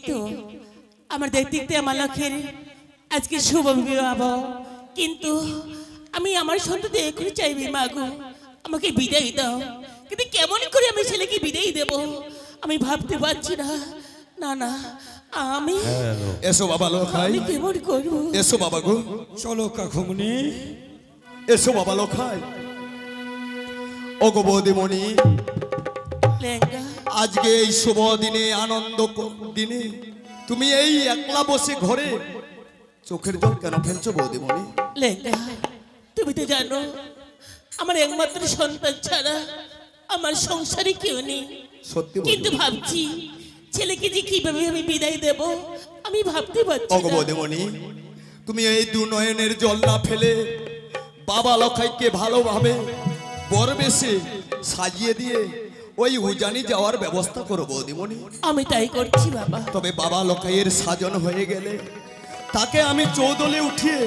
তো আমার দেখতে আমার লক্ষ্যের আজকে শুভ বিবাহ, কিন্তু আমি আমার সন্তানকে এখনই চাইবি মা গো, আমাকে বিদায় দাও। কিন্তু কেমন করে আমি ছেলেকে বিদায় দেব আমি ভাবতে পারছি না। না না আমি এসো বাবা লখাই, আমি কেমন করব? এসো বাবা গো, চলো কাকুমনি, এসো বাবা লখাই। ওগো বৌদিমণি, লেঙ্গা আজকে এই শুভ দিনে আনন্দ দিনে তুমি এই একলা বসে ঘরে চোখের জল কেন ফেলছো বৌদিমণি? লেঙ্গা তুমি তো জানো আমার একমাত্র সন্তান ছাড়া আমার সংসারে কেউ নেই। সত্যি কিন্তু ভাবছি ছেলেকে যে কিভাবে আমি বিদায় দেব আমি ভাবতে পারছি ওগো না। বৌদিমণি, তুমি এই দু নয়নের জল না ফেলে বাবা লখাইকে ভালোভাবে বরবেশে সাজিয়ে দিয়ে ওই উজানি যাওয়ার ব্যবস্থা করো বৌদিমণি। আমি তাই করছি বাবা। তবে বাবা লখাইয়ের সাজন হয়ে গেলে তাকে আমি চৌদলে উঠিয়ে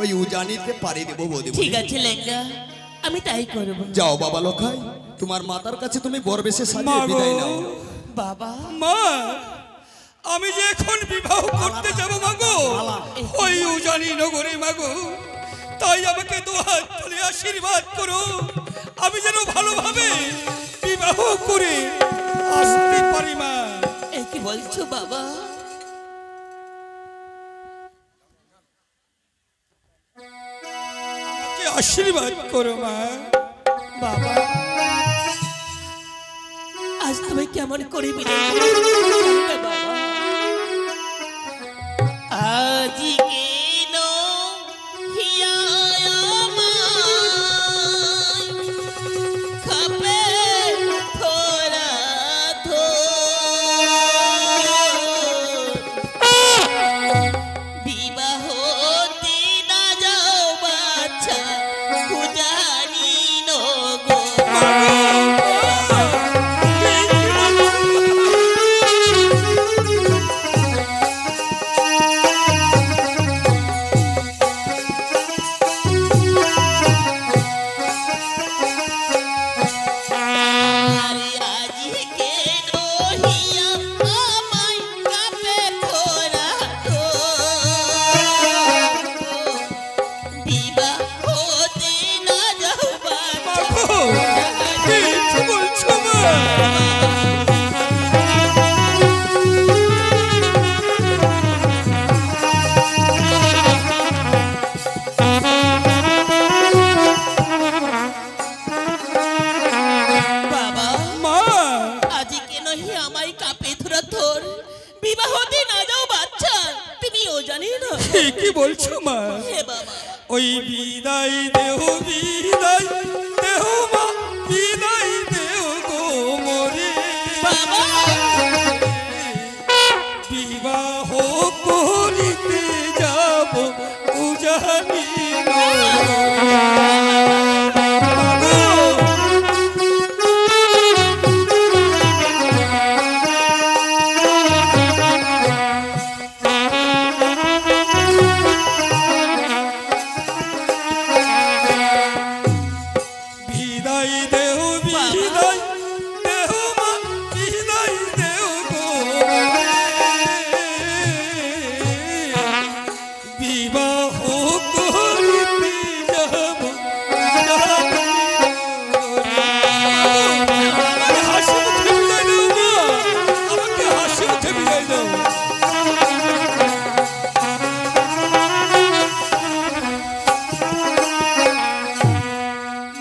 ওই উজানিতে পাড়ি দেবো বৌদিমণি। ঠিক আছে লেঙ্গা, আমি তাই করব। যাও বাবা লখাই, তোমার মাতার কাছে তুমি বরবেশে মা সাজিয়ে গো, বিদায় নাও। বাবা মা আমি যে এখন বিবাহ করতে যাব মাগো ওই উজানি নগরে মাগো, তাই আমাকে দুহাত তুলে আশীর্বাদ করো, আমি যেন ভালোভাবে বিবাহ করে আসতে পারি মা। এ কি বলছো বাবা? আমাকে আশীর্বাদ করো মা। বাবা আজ তুমি কেমন করে বিদায় দিলে জানি না বাবা। আজ কেন হিয়া আমায় খাপে থোড়া বিবাহ দিন যাও বাচ্চা জানি নগো। কি বলছো মা? বাবা মা আজকে নহি আমায় কাপে ধরা তোর বিবাহ দিন না যাও বাচ্চা তুমি ও জানি না। কি বলছো মা? হে বাবা ওই বিদায় দেহ বিদায় দেহ মা, বিদায় দেহ গো মরে বাবা বিবাহ করিতে যাব উজানি বিদায় দেহ বিদায় দেহ মা, বিদায় দেহ গো বিবাহ করিতে যাব আমাকে হাসি মুখে বিদায় দাও মা, আমাকে হাসি মুখে বিদায় দাও।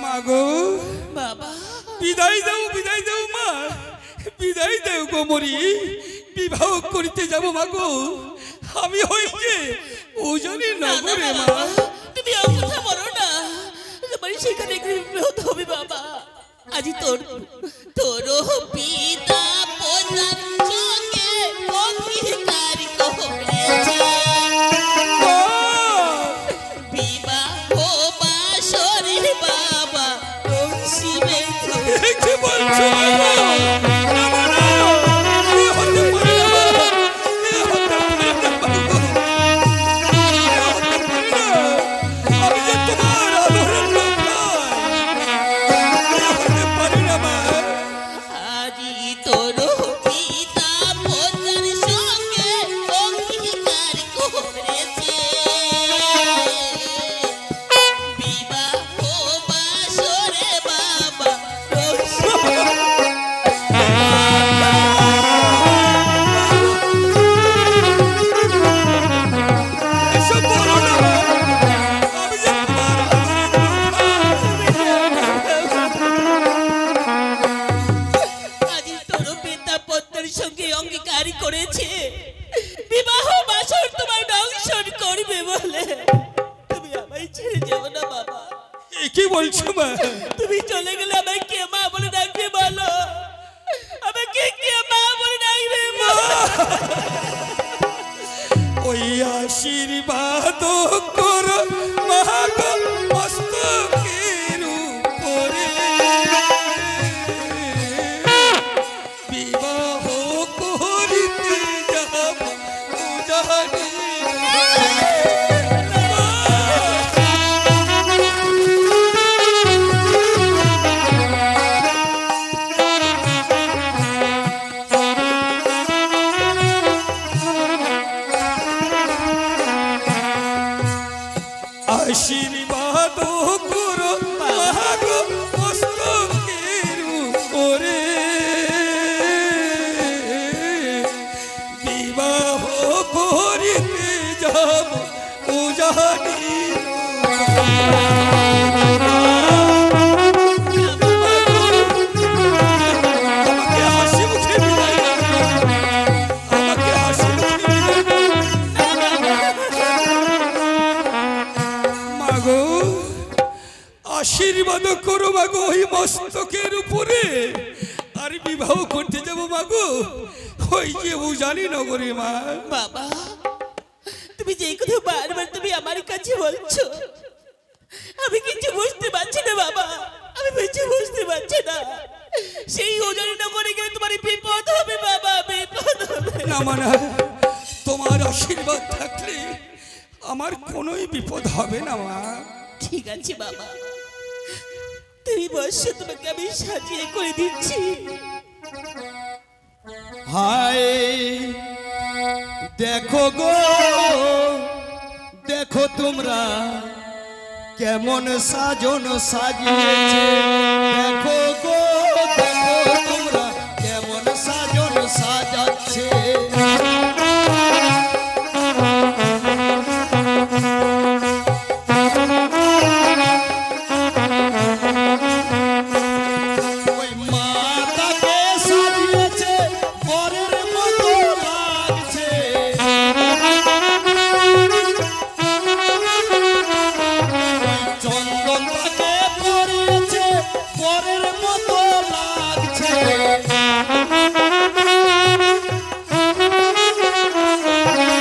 মাগো বাবা বিদায় দাও মা, বিদায় দাও গো মরি, বিবাহ করিতে যাব মাগো, আমি হইছে উজানি না, না, নগরে না, মা। বাবা, তুমি ও কথা বলো না, তোমার সেখানে বিরোধ হবে বাবা। আজি তোর পিতা প্রধান চোখে অঙ্গীকার করেছে বিবাহ বাসরে বাবা শিবে কি বলছো বাবা? না, না, না, এ হতে পারে না বাবা, এ হতে পারে না বাবা, এ হতে পারে না। আমি যে তোমার আদরের লোক নই, এ হতে পারে না মা। আজি তোর পিতা আশীর্বাদ করো মা গো মস্তকের উপরে বিবাহ করিতে যাব উজানি আশীর্বাদ করো মা গো মস্তকের উপরে বিবাহ করিতে যাব উজানি আমাকে হাসি মুখে বিদায় দাও, আমাকে হাসি মুখে বিদায় দাও। মাগো আশীর্বাদ করো মাগো ওই মস্তকের উপরে আর বিবাহ করতে যাব মাগো ওই যে উজানি নগরে মা। বাবা তুমি যে কথা বারবার তুমি আমার কাছে বলছো আমি কিছু বুঝতে পারছি না বাবা, আমি কিছু বুঝতে পারছি না। সেই ওজন নগরে গেলে তোমার বিপদ হবে বাবা, বিপদ হবে। না মানা তোমার আশীর্বাদ থাকলে আমার কোনোই বিপদ হবে না মা। ঠিক আছে বাবা, তুমি বসো, তোমাকে আমি সাজিয়ে করে দিচ্ছি। হায় দেখো গো, দেখো তোমরা কেমন সাজন সাজিয়েছে, দেখো গো দেখো তোমরা কেমন সাজন সাজাচ্ছে। ওই মাতাকে সাজিয়েছে বরের মতো লাগছে, চন্দনটাকে পরিয়েছে বরের মতো লাগছে।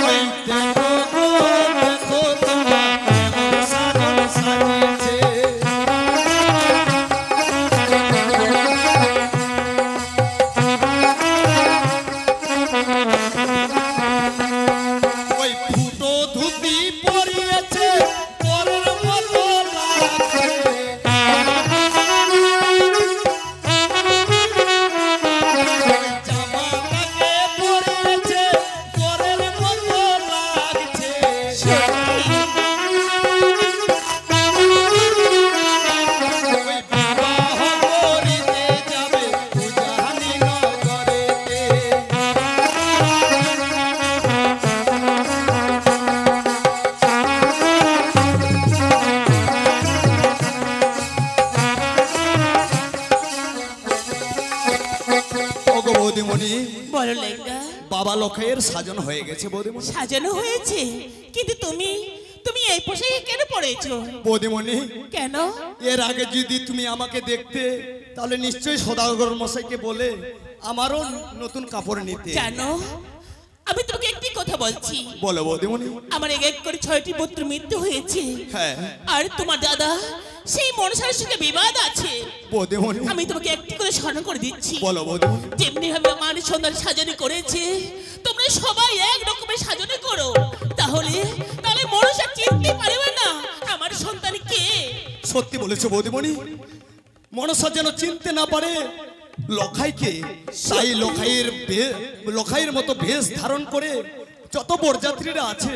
ওই দেখো গো দেখো তোমরা কেমন সাজন সাজিয়েছে। ওই ফুটো ধুতি পরিয়েছে বরের মতো লাগছে, ওই জামাটাকে পরিয়েছে বরের মতো লাগছে। ওই বিবাহ করিতে যাবে উজানি নগরেতে। ওগো বৌদিমণি, বলো লেঙ্গা, বাবা লক্ষের সাজন হয়ে গেছে বৌদিমণি। সাজানো হয়েছে, কিন্তু তুমি তুমি এই পোশাকে কেন পড়েছো? বৌদিমণি কেন? এর আগে যদি তুমি আমাকে দেখতে তাহলে নিশ্চয়ই সদাগর মশাইকে বলে আমারও নতুন কাপড় নিতে। জানো আমি তোমাকে একটি কথা বলছি, বলো বৌদিমণি। আমার এক করে 6টি পুত্র মৃত্যু হয়েছে, হ্যাঁ আর তোমার দাদা সেই মনসার সঙ্গে বিবাদ আছে। বৌদিমণি, আমি তোমাকে একটি করে স্মরণ করে দিচ্ছি, বলো বৌদিমণি। যেমনি ভাবে আমার সন্তান সাজানি করেছে তোমরা সবাই এক রকমের সাজানি করো, তাহলে তাহলে মনসা চিনতে পারবে না আমার সন্তান কে। সত্যি বলেছো বৌদিমণি, মনসা যেন চিনতে না পারে লখাইকে, তাই লখাইয়ের মতো বেশ ধারণ করে যত বরযাত্রীরা আছে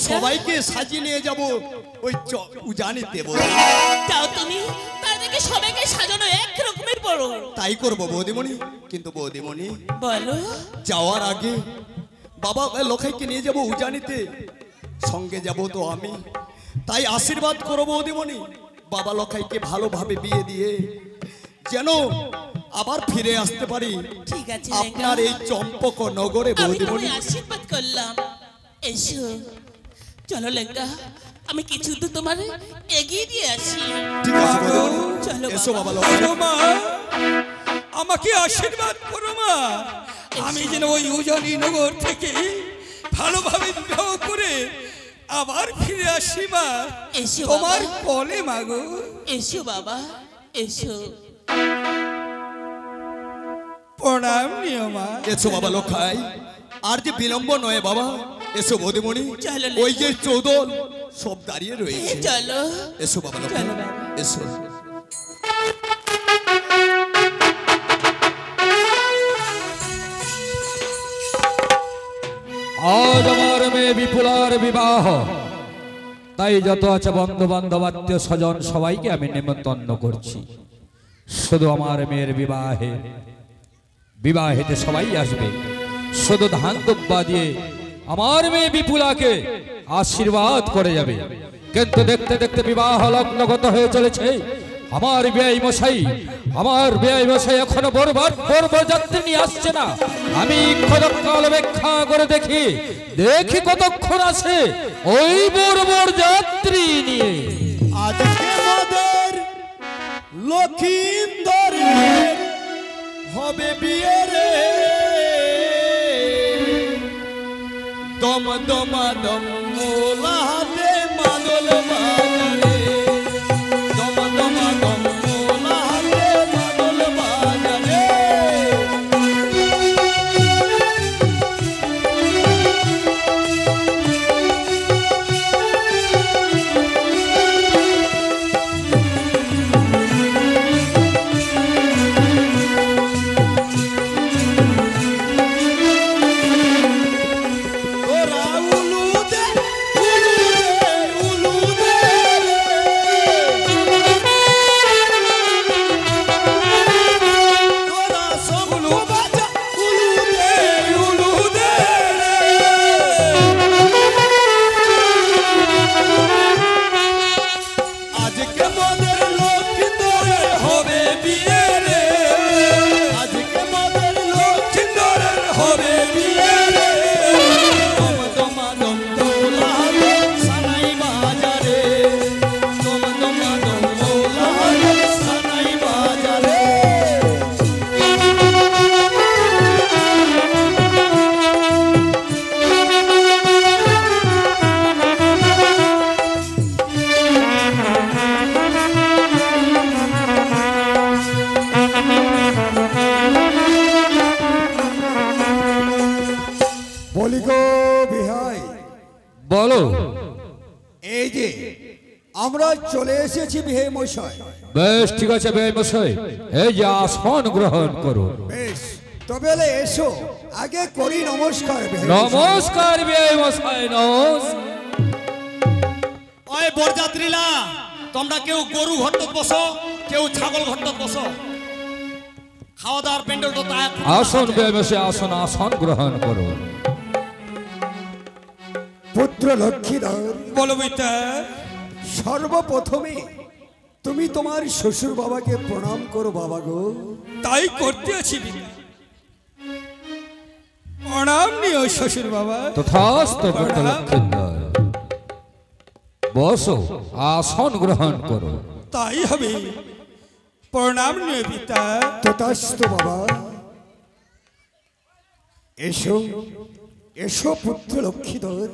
সবাইকে সাজিয়ে নিয়ে যাব ওই উজানিতে। যাও তুমি তাদেরকে সবাইকে সাজানো এক রকমের পড়ো। তাই করবো বৌদিমণি। কিন্তু বৌদিমণি, বলো যাওয়ার আগে বাবা লখাইকে নিয়ে যাব উজানিতে, সঙ্গে যাব তো আমি, তাই আশীর্বাদ করবো বৌদিমণি বাবা লখাইকে ভালোভাবে বিয়ে দিয়ে যেন আবার ফিরে আসতে পারি ঠিক আছে আপনার এই চম্পক নগরে আমি বৌদিমণি। তোমায় আশীর্বাদ করলাম, এসো চলো লেঙ্গা, আমি কিছু তো তোমার এগিয়ে দিয়ে আসি। ঠিক আছে বৌদিমণি, চলো এসো বাবা। বাবা লখাই। করো মা, আমাকে আশীর্বাদ করো মা, আমি যেন ওই উজানি নগর থেকে ভালোভাবে বিবাহ করে আবার ফিরে আসি মা এসো তোমার বাবা। কোলে মাগো। এসো বাবা, এসো। প্রণাম নিও মা। এসো বাবা লক্ষাই, আর যে বিলম্ব নয় বাবা, এসো বৌদিমণি। চলো, ওই যে চৌদল সব দাঁড়িয়ে রয়েছে। চলো। এসো বাবা লক্ষাই, চলো বাবা। এসো। আজ আমার মেয়ে বিপুলার বিবাহ, তাই যত আছে বন্ধু বান্ধব আত্মীয় স্বজন সবাইকে আমি নিমন্ত্রণ করছি। শুধু আমার মেয়ের বিবাহেতে সবাই আসবে, শুধু ধান দুব্বা দিয়ে আমার মেয়ে বিপুলাকে আশীর্বাদ করে যাবে। কিন্তু দেখতে দেখতে বিবাহ লগ্নগত হয়ে চলেছে। আমার বেআই মশাই এখনো বরযাত্রী নিয়ে আসছে না। আমি কতক্ষণ অপেক্ষা করে দেখি কতক্ষণ আসে ওই বরযাত্রী নিয়ে। আজকে আমাদের লক্ষিন্দরের হবে বিয়ে রে, দম দমা দম মোলাতে মাদল বাজারে, দম দমা দম মোলাতে মাদল বাজারে। তোরা উলুদে উলুদে তোরা সব বাজা উলুদে উলুদে। আজকে মোদের লক্ষিন্দরের হবে বিয়ে রে, আজকে মোদের লক্ষিন্দরের হবে বিয়ে রে। দম দমা দম মোলাতে সানাই বাজারে, দম দমা দম মোলাতে সানাই বাজারে। বলি গো বিহাই, বলো। এই যে আমরা চলে এসেছি বিহে মশাই। বেশ, ঠিক আছে বেআই মশাই, এই যে আসন গ্রহণ করো। বেশ, তবে এলে এসো, আগে করি নমস্কার বিহে মশাই। নমস্কার বেআই মশাই, নমস্কার। ওই বরযাত্রীরা, তোমরা কেউ গরু ঘটত বসো, কেউ ছাগল ঘটত বসো। খাওয়া দাওয়ার প্যান্ডেল তো তাই আসন বেআই মশাই, আসন গ্রহণ করো। পুত্র লক্ষ্মীধর, বলো বেটা। সর্বপ্রথমে তুমি তোমার শ্বশুর বাবাকে প্রণাম করো বাবা গো। তাই করতে আছি বিনা। প্রণাম নিও শ্বশুর বাবা। তথাস্তু পুত্র লক্ষিন্দর। বসো, আসন গ্রহণ করো। তাই হবে। প্রণাম নিও পিতা। তথাস্তু বাবা। এসো এসো পুত্র লক্ষ্মীধর,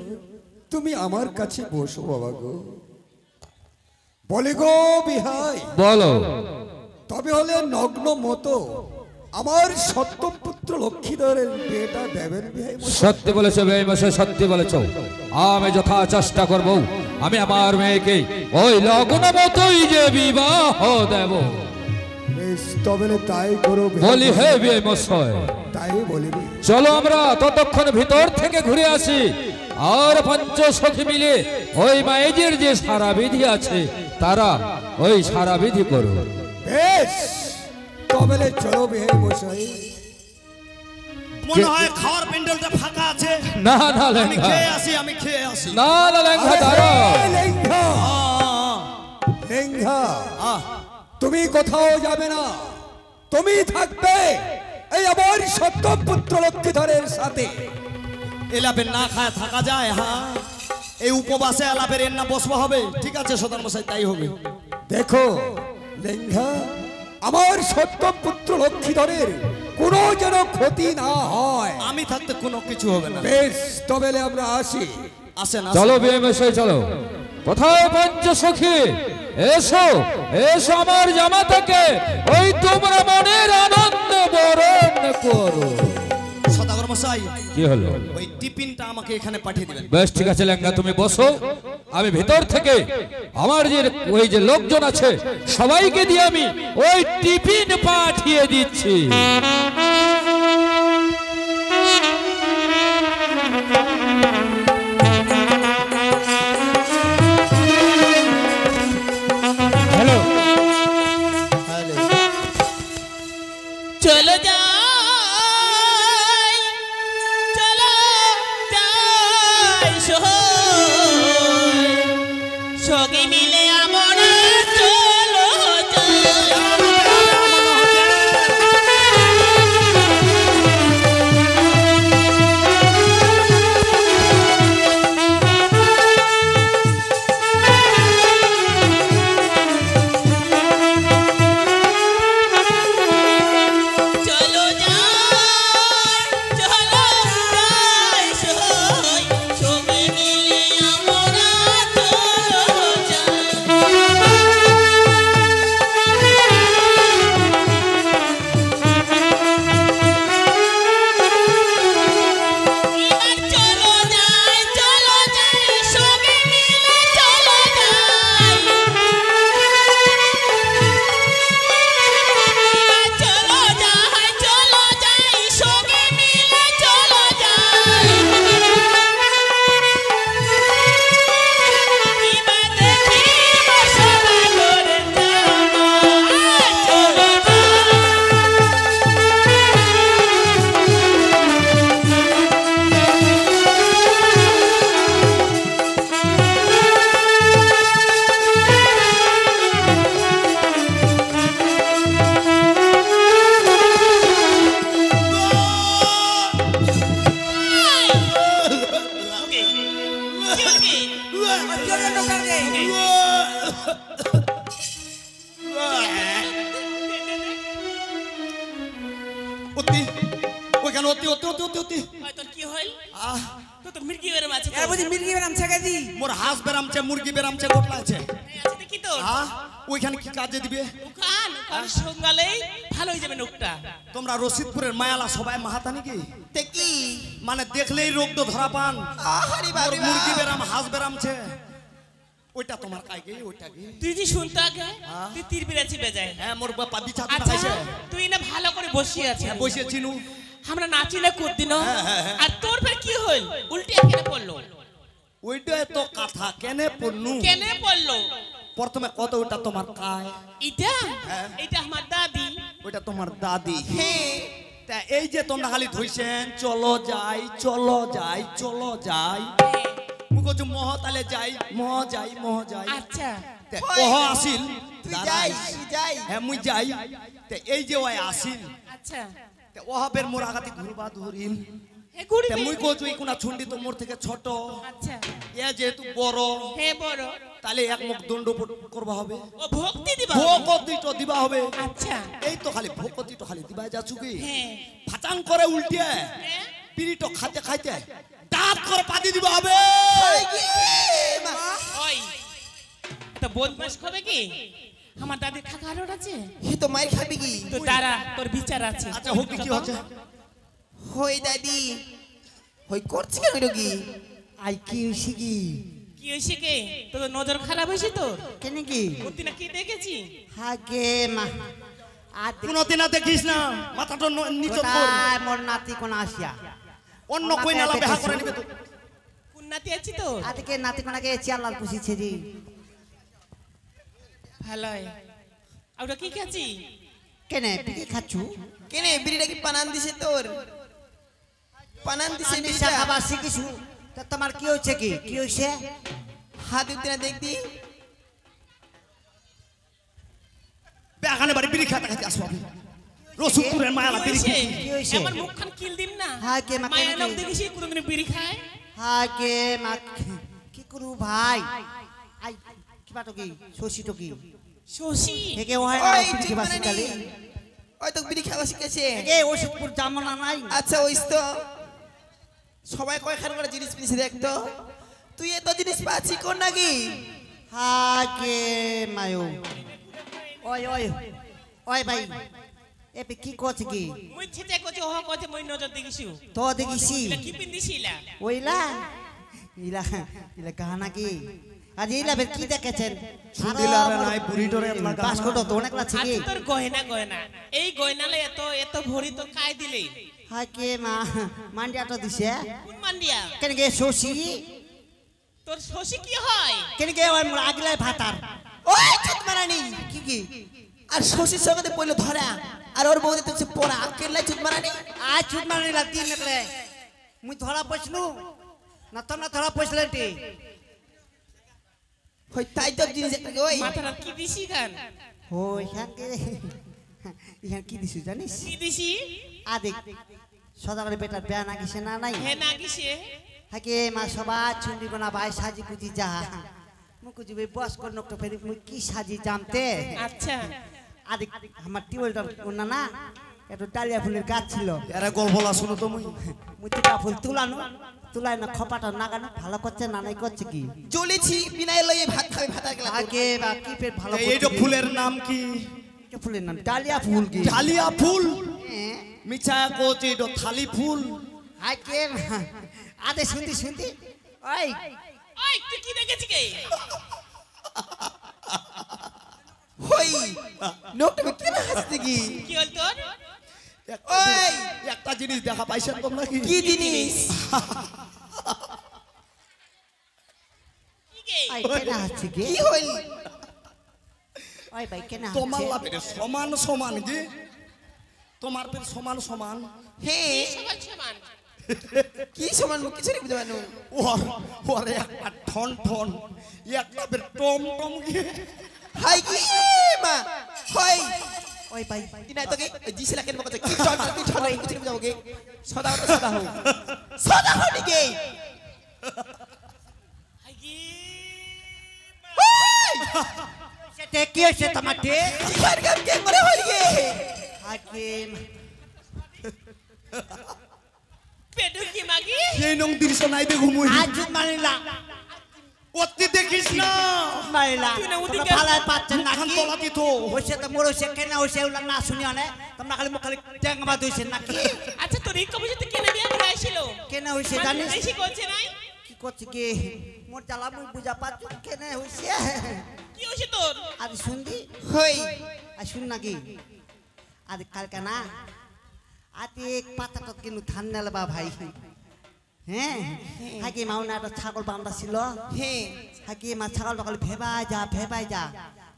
তুমি আমার কাছে বসো বাবা গো। বলে গো বিহাই, বলো। তবে হলে নগ্ন মতো আমার সপ্তম পুত্র লক্ষ্মীধরের বিয়েটা দেবেন বিহাই মশাই? সত্যি বলেছো বেআই মশাই, সত্যি বলেছো। আমি যথা চেষ্টা করব, আমি আমার মেয়েকে ওই লগ্ন মতোই যে বিবাহ দেব। বেশ, তবে তাই করো বিহাই বলি হে মশাই। বেআই মশাই, তাই বলিবি। চলো আমরা ততক্ষণ ভিতর থেকে ঘুরে আসি, আর পঞ্চ সখী মিলে ওই মায়েদের যে সারা বিধি আছে তারা ওই সারা বিধি করো। বেশ, তবে চলো বিহাই মশাই। মনে হয় খাওয়ার প্যান্ডেলটা ফাঁকা আছে। না না আমি লেঙ্গা, খেয়ে আসি। না না লেঙ্গা, দাঁড়াও। এই লেঙ্গা, আহ, লেঙ্গা, আহ, তুমি কোথাও যাবে না, তুমি থাকবে এই আমার সপ্তম পুত্র লক্ষ্মীধরের সাথে। এলাপের না খায় থাকা যায়? হ্যাঁ, এই উপবাসে এলাপের এর না বসবা হবে। ঠিক আছে সদর মশাই, তাই হবে। দেখো লেঙ্গা, আমার সপ্তম পুত্র লক্ষ্মীধরের কোনো যেন ক্ষতি না হয়। আমি থাকতে কোনো কিছু হবে না। বেশ, তবে আমরা আসি। আসেন চলো বিয়ে মশাই চলো। কোথায় পঞ্চ সখী? এসো এসো আমার জামাতাকে ওই তোমরা মনের আনন্দ বরণ করো। সদাগর মশাই, কি হলো? ওই টিফিনটা আমাকে এখানে পাঠিয়ে দিবেন। বেশ ঠিক আছে লেঙ্গা, তুমি বসো। আমি ভেতর থেকে আমার যে ওই যে লোকজন আছে সবাইকে দিয়ে আমি ওই টিফিন পাঠিয়ে দিচ্ছি। হ্যালো, চলো যাই, চলো যাই সঙ্গে মিলে আমরা চলো চলো যাই, চলো যাই সঙ্গে মিলে আমরা চলো এবার চলো যাই, চলো যাই সঙ্গে মিলে চলো যাই। এবার চলো যাই, চলো যাই সঙ্গে মিলে চলো যাই। এবার দেখিব সদাগরের জামাই, চলো অতি ওইখানে অতি অতি অতি অতি অতি তোর কি হইল? আহ, তো মির্গি বেরম আছে এর বুঝি মির্গি বেরাম ছাগাদি মোর হাঁস বেরামছে, মুরগি বেরামছে, গোটলা আছে। আছে দেখি তো আহ, ওইখানে কি কাজে দিবে? ওখান ওখান সঙ্গালেই ভালো হয়ে যাবে নোকটা। তোমরা রশিদপুরের মায়ালা সবাই মাহাতা নাকি? তে কি মানে দেখলেই রোগ তো ধরা পান। আহারে মোর বাবা মুরগি বেরাম, হাঁস বেরামছে, ওইটা তোমার কাইগে, ওইটা কি? তুই যে শুনতে আগে তুই তীর বিরাচি বেজায়। হ্যাঁ, মোর বাপা দি ছাতা আচ্ছা খাইছে। তুই না ভালো করে বসিয়ে আছিস, হ্যাঁ, বসে চিনু। আমরা নাচি না করদিন, আর তোর ফের কি হইল? উল্টে কেন পড়লো? ওইটাই তো কথা, কেনে পড়নু? কেন পড়লো? প্রথমে কত ওটা তোমার কায়, এটা এটা আমার দাদি। ওইটা তোমার দাদি। হ্যাঁ তা এই যে তোমরা খালি ধইছেন চলো যাই, চলো যাই, চলো যাই, মুখো যে মহ তালে যাই, মহ যাই, মহ যাই। আচ্ছা তে ওহ আসিল, তুই যাই তুই যাই হ্যাঁ মুই যাই। তে এই যে ওই আসিল, আচ্ছা তে ওহাবের মোর আগাতে ঘুরবা ধরিল। হে ঘুরি তে মুই কো তুই কোনা ছুন্ডি তো মোর থেকে ছোট, আচ্ছা এ যেহেতু বড়, হে বড় তাহলে এক মুখ দণ্ড করবা হবে, ও ভক্তি দিবা। ভোকতিটো দিবা হবে। আচ্ছা এই তো খালি ভোকতিটো খালি দিবা যাচ্ছু কি? হ্যাঁ ফাটাং করে উল্টিয়ে হ্যাঁ? পিড়িটো খাইতে খাইতে দাঁত করে পাতি দিবা হবে। ওই তো বদমাস হবে কি? আমার দাদির খাকা আলোট আছে, হে তো মাইর খাবি কি তো তারা তোর বিচার আছে। আচ্ছা হোক, কি হচ্ছে? হই দাদি হই করছে কেন রোগী আই কি হইছে কি কি হয়েছে কে? তোর নজর খারাপ হয়েছে তোর? কেন কি প্রতি না কি দেখেছি? হাগে মা আর কোনদিন না দেখিস না, মাথাটা নিচে কর। মোর নাতি কোন আসিয়া অন্য কই নালা বেহা করে নিবে তো। কোন নাতি আছি তোর? আজকে নাতি কোনাকে চালাল পুষিছে রে ভালো আর ওটা কি খাচ্ছি? কেনে পিকে খাচ্ছু কেনে বিড়িটা কি পানান দিছে তোর পানান দিছে আমি বিড়িটা খাবার শিখিছু তা তোমার কি হচ্ছে কি কি হইছে হাত দিতে না দেখদি বেখানে বাড়ি বিড়ি খাতে খাতে আসবো। রসুলপুরের মায়ালা বিড়ি হয়েছে? খেয়েছি। কি হয়েছে? আমার মুখখান কিল দিন না। হ্যাঁ, কে মা, কে মায়ের নাকি? লোক দেখেছি কোনোদিন বিড়ি খায়? হাগে মা কি করু ভাই আই কিবা তো কি শশী তো কি শশী হেগে হয় না ওই তুমি ঠিক কিবা মানে শিখালি নি। ওই তো বিড়ি খাওয়া শিখেছে হেগে ওষুধপুর জামনা নাই আচ্ছা ওই তো সবাই কয়খান করে জিনিস পিনিস দেখতো তুই এত জিনিস পাচ্ছি কোন নাকি হাকে মায়ো ওই ওই ওই ভাই এপে কি করছে কি মুই ছেচে কচে ওহ কচে মই নজর দেখিছু তো দেখিছি ইলা কি পিন্দিছিলা ওইলা ইলা ইলা গানা কি আজ ইলা বের কি দেখেছেন সুদিলা রে নাই বুড়িটোরে লাগা পাস করতো তো অনেক লাগছে কি আজ তোর গয়না গয়না এই গয়নালে এত এত ভরি তো কাই দিলে হাকে মা মান্ডিয়াটা দিছে কোন মান্ডিয়া কেন গে শশী তোর শশী কি হয় কেন গে ওই মোর আগলাই ভাতার ওই চুত মারানি কি কি আর শশীর সঙ্গে পড়লো ধরা আর ওর বউদের তো পড়া কেলাই চুত মারানি আজ ছুট মারনি লাগতি নকলে মুই ধরা পছলু না তোমরা ধরা পছলেনটি হই তাই তো জিনিস একটা ওই মাথার কি দিছি গান ও ইহাকে ইহান কি দিছু জানিস কি দিছি আদেক সদাগরে বেটার বিয়া না গেছে না নাই হে না কিসে হাকে মা সবা চুন্ডি গোনা ভাই সাজি পুজি যা মুকু জিবে বস কর নকটো ফেরি মুই কি সাজি জামতে আচ্ছা আদেক আমার টিউবওয়েলটার কোনা না একটু ডালিয়া ফুলের গাছ ছিল এরা গল্পলা শুনো তো মুই মুই টিকা ফুল তুলানো তুলাই না খপাটা নাগানো ভালো করছে না নাই করছে কি জ্বলেছি বিনায় লইয়ে ভাত খাবে ভাতার গেলা আগে বা কি পেট ভালো এইটা ফুলের নাম কি এটা ফুলের নাম ডালিয়া ফুল কি ডালিয়া ফুল হ্যাঁ। মিছা কোচি এটা থালি ফুল আগে আদে শুনতি শুনতি ওই ওই তুই কি দেখেছি কে হই নোকটা কি না হাসতে কি কি হল তোর ওই একটা জিনিস দেখা পাইছেন তোমরা কি কি জিনিস কি কে আই কেনা আছে কি কি হইল ওই ভাই কেনা তোমার আছে লাভের সমান সমান কি তোমার ফের সমান সমান হে সমান সমান কি সমান মুখ কিছু বুঝতে পারো ওর ওরে একটা ঠন ঠন একটা ফের টম টম কি হাই কি মা হই ওই ভাই ইনা তোকে জিসি লাকেন মকতে কি টন কি টন কিছু বুঝাও গে সদা হো নিকে আইগি সেটা কি হইছে তোমাতে জিখার কাম কে করে হই গে আগে পেটু কি মাগি সেই নং দৃশ্য নাই দেখো মুই আজ মানিলা অতি দেখিস না মারিলা তুই না তোমরা ওদিকে- ভালাই পাচ্ছেন না খান কি তলা দিত হইছে তো মোর হইছে কেনা হইছে উলা না শুনি অনে তোমরা খালি মুখ খালি ট্যাংবা দইছেন নাকি আচ্ছা তোর এই কবে যেতে কেনে বিয়া করে আইছিল কেনা হইছে জানিস বেশি করছে নাই কি করছে কি মোর জ্বালা মুই বুঝা পাচ্ছ কেনে হইছে কি হইছে তোর আজ শুনদি হই আর শুন নাকি আজ কালকে না আতি এক পাতাটা কিন্তু ধান নেলবা ভাই হ্যাঁ হাকি মাউনা একটা ছাগল বান্ধা ছিল হে হাকি মা ছাগল টাকাল ভেবাই যা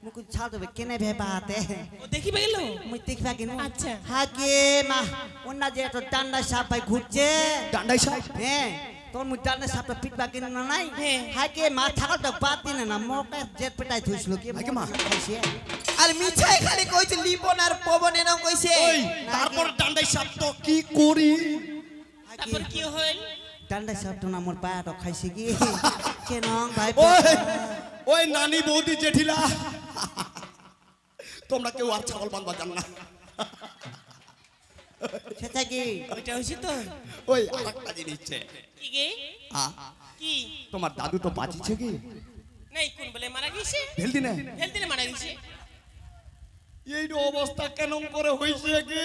মুকু ছাগল দেবে কেনে ভেবাতে ও দেখি পেলো মুই দেখবা কিনু আচ্ছা। হাকি মা ওনা যে একটা ডান্ডা সাপ ভাই ঘুরছে ডান্ডাই সাই হ্যাঁ তোর মুই ডান্ডা সাপটা পিটবা কিনু না নাই হ্যাঁ। হাকি মা ছাগলটা বাদ দিনে না মোকে জেট পেটাই থুইছিল কি হাকি মা। খাইছে আর মিছাই খালি কইছে লিপন আর পবন এনাও কইছে ওই তারপর ডান্ডাই সাপ তো কি করি তারপর কি হইল ডান্ডা সাপটা না মোর পায়াটা খাইছে কি কেন ভাই ওই ওই নানি বৌদি জেঠিলা তোমরা কেউ আর ছাগল বাঁধবা জান না সেটা কি ওইটা হইছে তো ওই আরেকটা জিনিস আছে। কি গে কি তোমার দাদু তো বাঁচিছে কি নাই কোন বলে মারা গেছে ভেলদি না হেলতে মারা গেছে এই অবস্থা কেন করে হইছে কি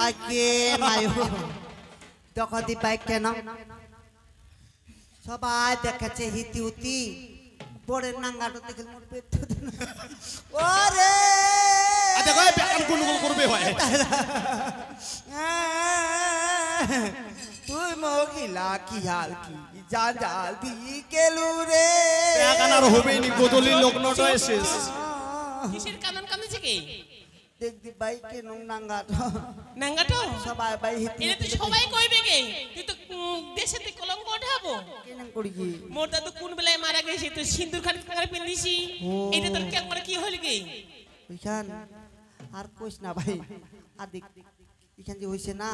আগে মায়ো দখদি বাইক কেন সবাই দেখাচ্ছে হিতি উতি বড়ের নাঙ্গাটা দেখে মোর পেট ওরে আচ্ছা কই বেকার গুনগুন করবে হয় তুই মহিলা কি হাল কি জাল দি গেলু রে বেকার হবে নি গোদলি লগ্নটা শেষ কিসের কানন কান্দেছে কি দেখদি বাইকে নং নাঙ্গাট নাঙ্গাটো সবাই বাই হিতি এটা তো সবাই কইবে গে তুই তো দেশেতে কলঙ্ক ওঠাবো কেন করি কি মোর দাদু কোন বেলায় মারা গেছে তুই সিন্দুর খালি করে পিন্দিছি এটা তোর কেমন করে কি হইল গে ওইখান আর কইস না ভাই আর দেখ এখান যে হইছে না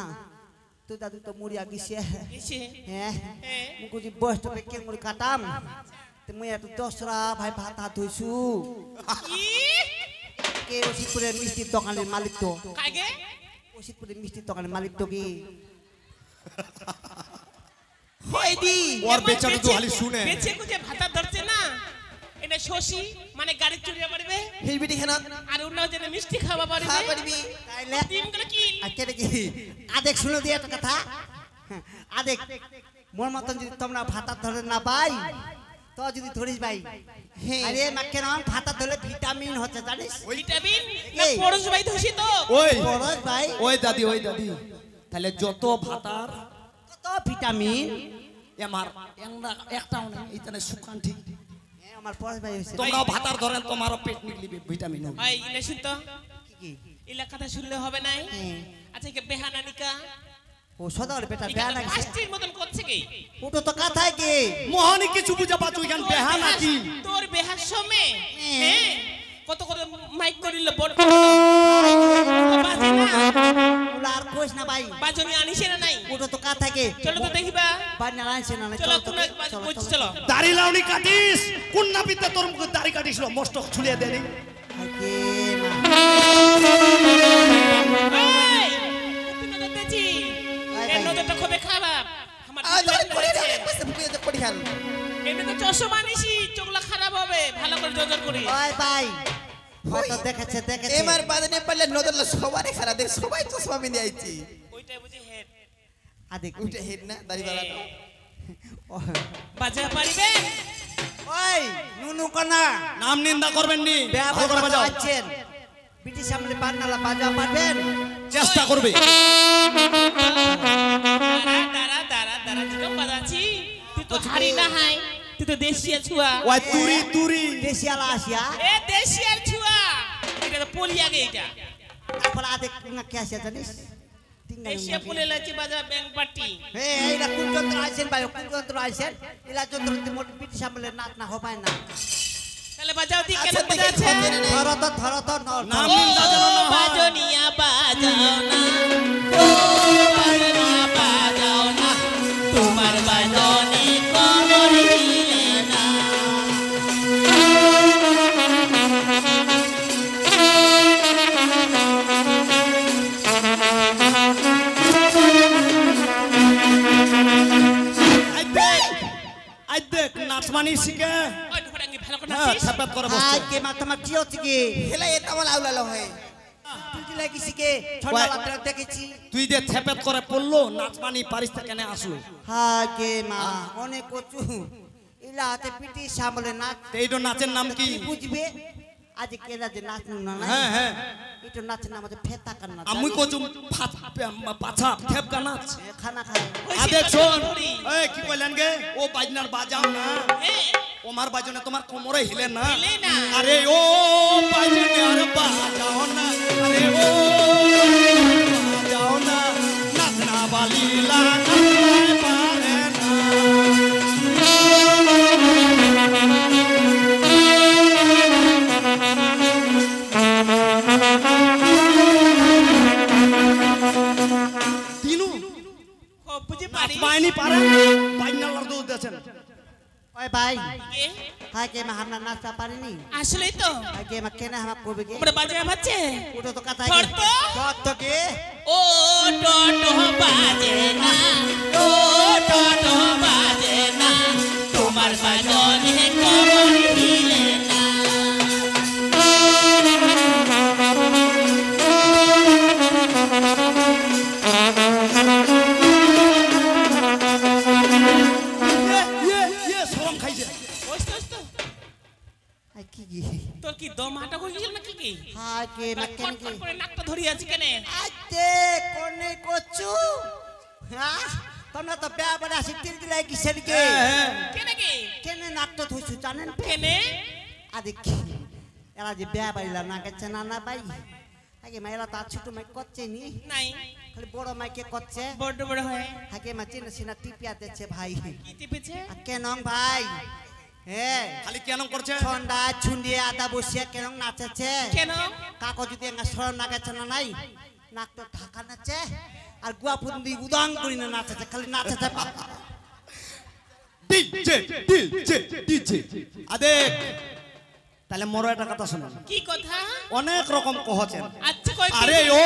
তো দাদু তো মরিয়া গেছে গেছে হ্যাঁ হ্যাঁ। মুকু যে বয়সটা কেন মরি কাটাম তো মুই এত দশরা ভাই ভাত হাত হইছু কি কে ওষুধপুরের মিষ্টির দোকানের মালিক তো কাগে ওষুধপুরের মিষ্টির দোকানের মালিক তো কি হয় দি ওর বেচারা তো খালি শুনে বেচে কুচে ভাতা ধরছে না এটা শশী মানে গাড়ি চুরিয়া পারবে হিলবিটি খানা আর অন্য যেন মিষ্টি খাওয়া পারবে খা পারবি তাইলে তিন করে কি আচ্ছা দেখি আদেক শুনে দিয়ে একটা কথা আদেক মোর মতন যদি তোমরা ভাতা ধরে না পাই তো যদি ধরিস ভাই হ্যাঁ। আরে মাকে নাম ভাতা ধরলে ভিটামিন হচ্ছে জানিস ভিটামিন না এই। পরশ ভাই ধসি তো ওই পরশ ভাই ওই দাদি তাহলে যত ভাতার কত ভিটামিন আমার একটাও নেই এইখানে সুকান ঠিক আমার পরশ ভাই হয়েছে তোমরাও ভাতার ধরেন তোমারও পেট নিগলিবে ভিটামিন হবে। ভাই ইলে শুন তো কি এলাকাটা শুনলে হবে নাই হ্যাঁ। আচ্ছা কে বেহানা নিকা ও সদার বেটা বেয়া লাগছে ফাস্টির মতন করছে কি ওটা তো কথাই কি মোহনী কিছু বুঝা পাচ্ছ এখান বেহা নাকি তোর বেহার সময় হ্যাঁ কত কত মাইক করিল বড় বাজে না ওলা আর কোস না ভাই বাজনি আনিছে না নাই ওটা তো কথা কি চলো তো দেখিবা বাই না লাইছে না চলো কোন চলো দাড়ি লাউনি কাটিস কোন নাপিতে তোর মুখে দাড়ি কাটিস মস্তক ছুলিয়ে দেনি আগে এই তুই নজর দেছি এই নজরটা খুবই খারাপ আমার আ ধরে পড়ে দিলে রে পয়সা ফুকিয়ে দে পড়ি খান এমনি তো চশমা নিছি চোখলা খারাপ হবে ভালো করে নজর করি ওই ভাই হয়তো দেখেছে দেখেছে এমার বাদনে পড়লে নজর সবারই খারাপ দেখ সবাই চশমা মিলে আইছি ওইটাই বুঝি হেড আদেক উঠে হেড না দাড়ি বাড়া বাজা পারিবেন ওই নুনু কনা নাম নিন্দা করবেন নি বেয়া ভালো করে বাজাও বাজাচ্ছেন ব্রিটিশ সামনে বান্নালা বাজা পারবেন চেষ্টা করবে দাঁড়া দাঁড়া দাঁড়া যেরকম বাজাচ্ছি তুই তো হারি না হাই তুই তো দেশিয়া ছুয়া ওই তুরি দেশিয়ালা আসিয়া এ দেশিয়ার ছুয়া এটা তো পলি আগে এটা তারপর আদেক কে আসিয়া জানিস দেশিয়া পলে লাচি বাজা ব্যাংক পার্টি হে এইটা কোন যন্ত্র আইছেন ভাই কোন যন্ত্র আইছেন ইলা যন্ত্র মোট ব্রিটিশ সামনে নাচ না হবায় না তাহলে বাজাও দি কেন আচ্ছা, দেখে বাজাচ্ছে ধরো তো নাম নিন্দা যেন না হয়। বাজনিয়া বাজাও না ও বাজনিয়া বাজাও না তোমার বাজনে কমর হিলে না আই দেখ নাচ মানি শিখে ওই ঢোকাঙ্গি ভালো করে হ্যাঁ নাচিস ছাপাত করে আই বসছে কে মা তোমার কি হচ্ছে কি হেলা এটা আমার আউলালো হয় তুই কি লাগিস কি ছোটলা আপনারা দেখেছি তুই যে থেপেত করে পড়লো নাচ মানি পারিস তা কেন আসলো হ্যাঁ কে মা অনেক কচু ইলা হাতে ব্রিটিশ সামনে নাচ তো এইটা নাচের নাম কি বুঝবে আজ কেলা যে নাচ না না হ্যাঁ হ্যাঁ এটা নাচের নাম হচ্ছে ফেতা কান্না আমি কচু পাছা থেপ কা নাচ খানা খায় আদেক শোন এই কি কইলেন গে ও বাজনার বাজাও না ওমার বাজনে তোমার কোমরে হিলে না হিলে না। আরে ও বাজনে আর বাজাও না আরে ও বাজাও না নাচনা বালিলা নাচতে পারে না তিনু ও বুঝি নাচ পারি বাইনি পারে বাজনা লড় দৌড় দেছেন ওই ভাই কে হাই কে মা হামনা নাচতে পারিনি আসলেই তো হাই কে মা কেনা হামা করবে কে আমরা বাজা বাজছে ওটা তো কথা ধর তো। তো কে ও টোটো বাজে না ও টোটো বাজে না তোমার বাজনে কমর হিলে না শরম খাইছে ওই তো হাই কি কি তোর কি দম হাঁটা হয়ে গেছিল নাকি কি হাই কে মা কেন কি কটকট করে নাকটা ধরি আছে কেন আতে কোনে কচু হ্যাঁ তোমরা তো বেয়া বলে আসি তিল দিলাই কি সেদিকে কেন কি কেনে নাকটা ধুইছু জানেন কেনে আদি এরা যে বেয়া বাড়িলা না গেছে না না ভাই আগে মাইরা তো ছোট মাই করছে নি নাই খালি বড় মাইকে করছে বড় বড় হয় আগে মা চিনা সিনা টিপিয়া দিচ্ছে ভাই কি টিপেছে আর কেন ভাই হ্যাঁ খালি কেন করছে ঠন্ডা ছুন্ডিয়ে আদা বসিয়া কেন নাচেছে কেন কাকো যদি এঙ্গা সরম না গেছে না নাই নাক তো ঢাকা নাচে আর গুয়া ফুন্দি উদাং করি না নাচেছে খালি নাচেছে ডিজে ডিজে ডিজে আদেক তাহলে মোর একটা কথা শুনুন কি কথা অনেক রকম কহছেন আচ্ছা কই আরে ও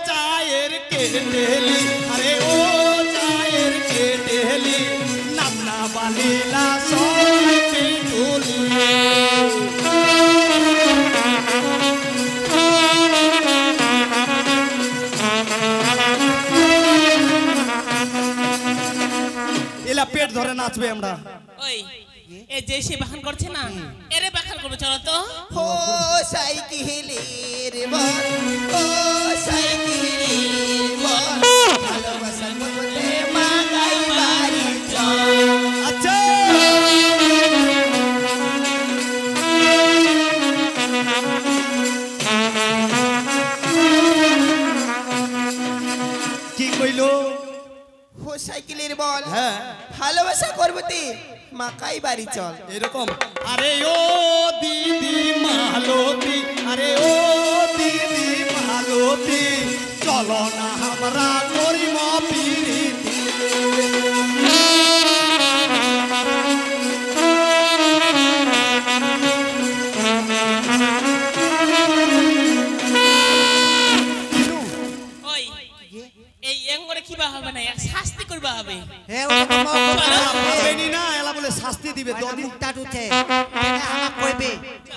চায়ের কেটেলি আরে ও চায়ের কেটেলি নাচবে আমরা। ওই এ যে সে বাহন করছে না এরে বাহন করবো চলো তো ও সাইকেলের বল ও সাইকেলের বল ভালোবাসা করতে মাগাই বাড়ি চল আচ্ছা কি কইলো? ও সাইকেলের বল হ্যাঁ ভালোবাসা করবতে মাকাই বাড়ি চল এরকম। আরে ও দিদি মালতী, আরে ও দিদি মালতী, চলো না আমরা করিম প্রীতি। ওই এই এঙ্গরে কিবা হবে না এক শাস্তি করবা হবে হে ওটা মক পাবেনি না, এলা বলে শাস্তি দিবে। দদিন মুখটা উঠে আমাক কইবে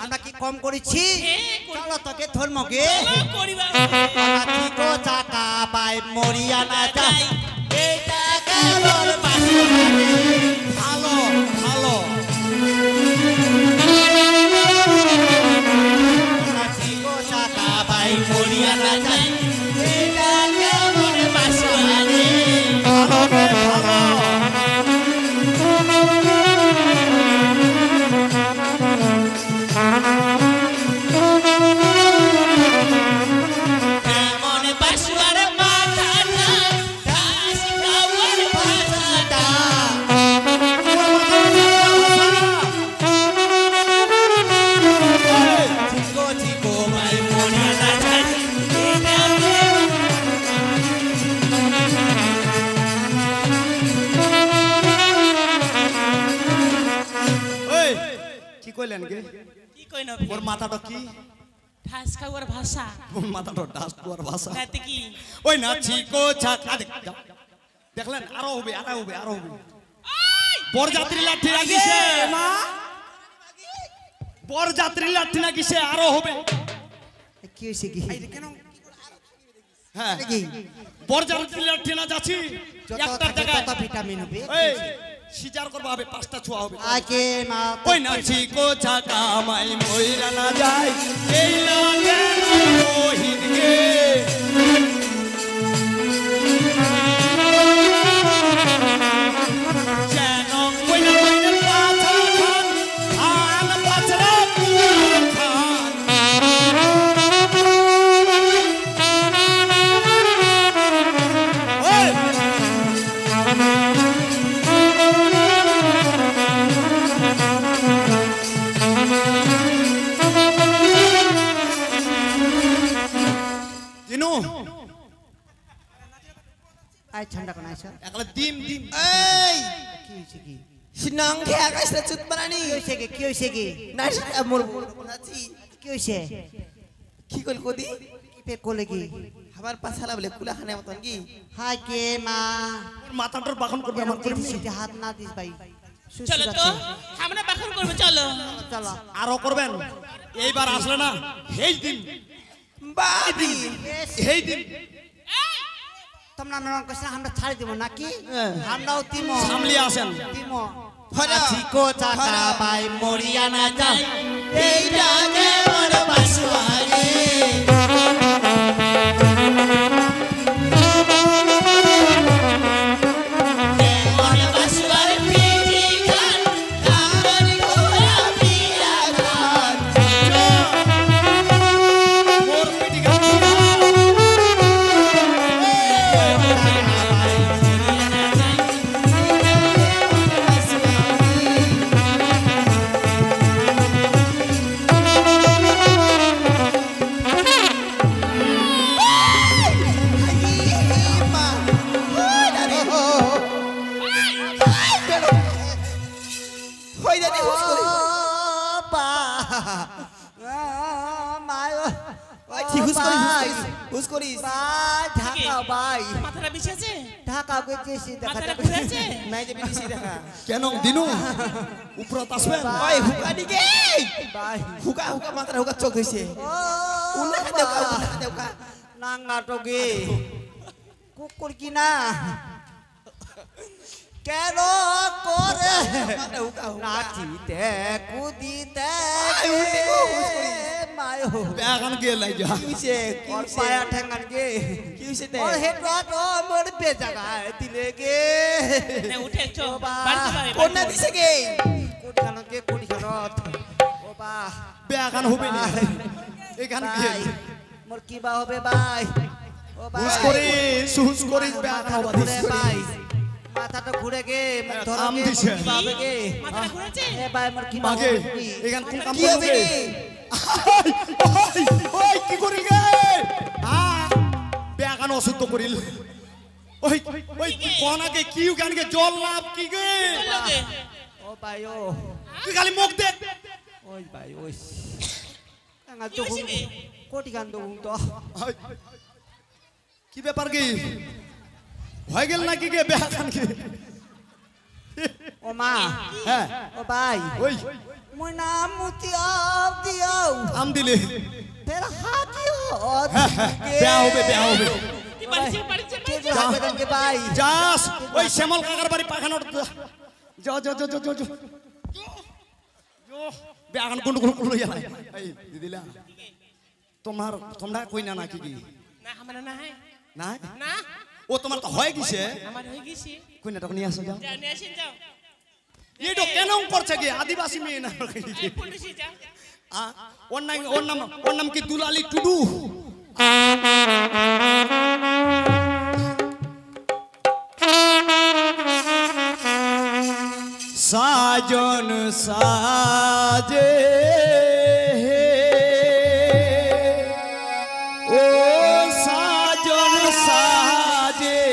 আমরা কি কম করেছি চলো তোকে ধর্মকে চলো করিবা ঠিক চাকা বাই মরিয়া না যাই এটা কেবল পাশে ভালো ভালো ঠিক চাকা বাই মরিয়া না যাই এটা কেবল পাশে ভালো ভালো। মনে বাসুয়ার মাথা না ঘাস খাওয়ার ভাষাটা চিকো চিকো বাই মরিয়া না যাই এটা ওই কি কইলেন গে? কি কই না ওর মাথাটা কি? ঘাস খাওয়ার ভাষা ওর মাথাটা ডাস কুয়ার ভাষা। তাতে কি ওই না চিকো ছাকা দেখলেন? আরো হবে আরো হবে আরো হবে। বরযাত্রী লাঠি লাগিছে মা, বরযাত্রী লাঠি লাগিছে আরো হবে। কি হইছে কি হ্যাঁ কি বরযাত্রী লাঠি না যাচ্ছি যত একটা থাকে জায়গায় তত ভিটামিন হবে এই সিজার করবা হবে, 5টা ছোঁয়া হবে। আকে মা ওই না চিকো ছাকা মাই মইরা না যায় এই লাগে মোহিত গে। যেন কইনা কইনা পাছা খান খান পাছরা কুয়ার খান। ওই দিনু আই ঠান্ডা কোন আইছো একলা ডিম ডিম এই কি হইছে কি সিনাংকে আকাশে চুত বানানি কি হইছে কি কি হইছে কি না মোর বলছি কি হইছে কি কইল কদি কি পে কোলে কি আমার পাছালা বলে কুলাখানে মতন কি হাই কে মা ওর মাথাটার বাখন করবে আমার করে দিছি। সিটি হাত না দিস ভাই চলো তো আমরা বাহন করবো চলো চলো আরো করবেন এইবার আসলে না এই দিন বাদি এই দিন তোমরা নরম কইছ আমরা ছাড়ি দেব নাকি আমরাও তিমো সামলি আসেন। তিমো হরা চিকো চাকা বাই মরিয়া না যাই এই জাগে মোর বাসুয়ারে মনে বাসুয়ার পিঠি খান কামর ঘোড়া পিয়া খান মোর পিটি গান হই জানি হুস করে বা মায় ওই ঠিক হুস করিস হুস করিস ভাই ঢাকা ভাই মাথাটা বিছেছে ঢাকা গেছি দেখা মাথাটা দেখা ঘুরেছে নাই যে বিদেশি দেখা কেন দিনু উপরত আসবেন? ওই হুকা দিকে ভাই হুকা হুকা মাত্রা হুকা চোখ হইছে ও উন্না দেউকা উন্না দেউকা নাঙ্গা টগে কুকুর কি না কেন করে নাচিতে কুদিতে মায়ো বেগান গে লাগা ওর পায়া ঠেঙ্গান গে ওর হেডওয়াট মোর পে জায়গায় দিলে গে না উঠে চো ও বা কোনা দিছে গে কোটি খানত ও বা বেগান হবে না এখান গে ভাই মোর কি বা হবে ভাই ও ভাই হুস করে বেগান হবে ঘুরে ভাই মাথাটা ঘুরে গে মুখ ধরে আম গে দিছে। কি ভাবে গে মাথাটা ঘুরেছে এ ভাই মোর কি বা মাগে হবে কি? এখান কোন কাম কি হবে করবে গে ওই কি করিল গে বেগান অশুদ্ধ করিল ওই ওই কোনাকে কি গানকে জল লাভ কি গে লগে ও ভাই ও তুই খালি মুখ দে ওই ভাই ওই কাঙ্গা তো কোটি গান তো তো কি ব্যাপার কি হয়ে গেল নাকি গে বেগান কে ও মা হ্যাঁ ও ভাই ওই মোর নাম মুতিয়াও দিও আম দিলে ফের হাতিও বেয়া হবে কি পারিছে পারিছে কে যে হাতে দেন কে ভাই যাস ওই শ্যামল কাকার বাড়ি পাখানোর যা যা যা যা যা বেগান কোন কোন কোন ইয়া এই দিদিলা তোমরা কই না নাকি কি না আমার না হয় না না ও তোমার তো হয়ে গেছে আমার হয়ে গেছে কই না তখন নিয়ে আসো যাও যাও নিয়ে আসেন যাও এইটো কেন করছে কি আদিবাসী মেয়ে না এই পুলিশে যাও ওর নাম কি দুলালি টুডু সাজন সাজে ও সাজন সাজে